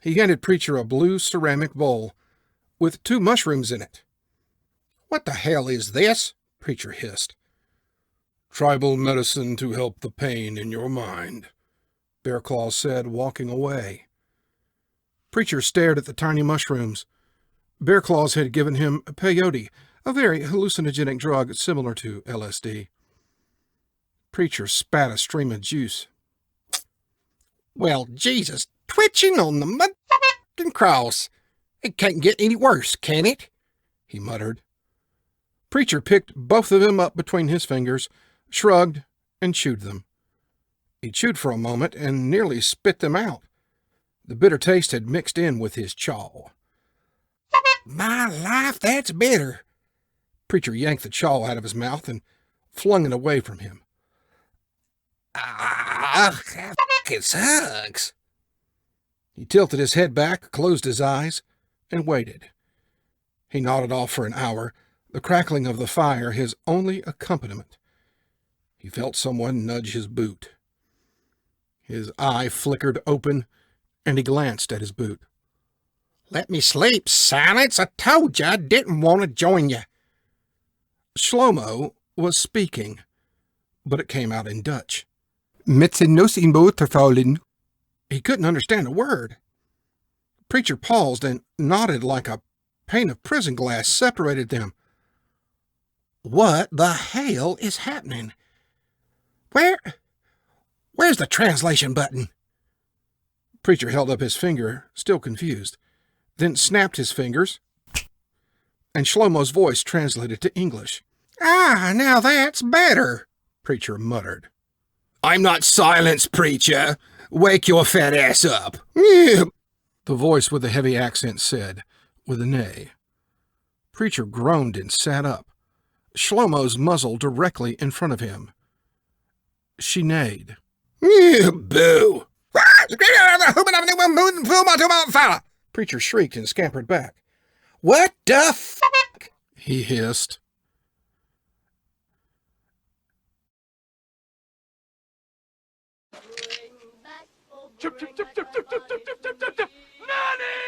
He handed Preacher a blue ceramic bowl with 2 mushrooms in it. "What the hell is this?" Preacher hissed. "Tribal medicine to help the pain in your mind," Bear Claws said, walking away. Preacher stared at the tiny mushrooms. Bear Claws had given him peyote, a very hallucinogenic drug similar to LSD. Preacher spat a stream of juice. "Well, Jesus, twitching on the motherfucking cross. It can't get any worse, can it?" he muttered. Preacher picked both of them up between his fingers, shrugged, and chewed them. He chewed for a moment and nearly spit them out. The bitter taste had mixed in with his chaw. "My life, that's bitter." Preacher yanked the chaw out of his mouth and flung it away from him. It sucks." He tilted his head back, closed his eyes, and waited. He nodded off for an hour, the crackling of the fire his only accompaniment. He felt someone nudge his boot. His eye flickered open, and he glanced at his boot. "Let me sleep, Silence. I told you I didn't want to join you." Shlomo was speaking, but it came out in Dutch. Met zijn neus in boter vallen. He couldn't understand a word. Preacher paused and nodded like a pane of prison glass separated them. What the hell is happening? Where's the translation button? Preacher held up his finger, still confused, then snapped his fingers, and Shlomo's voice translated to English. "Ah, now that's better," Preacher muttered. "I'm not Silence, Preacher. Wake your fat ass up." The voice with the heavy accent said, with a neigh. Preacher groaned and sat up, Shlomo's muzzle directly in front of him. She neighed. "Boo!" Preacher shrieked and scampered back. "What the fuck?" he hissed. Nani!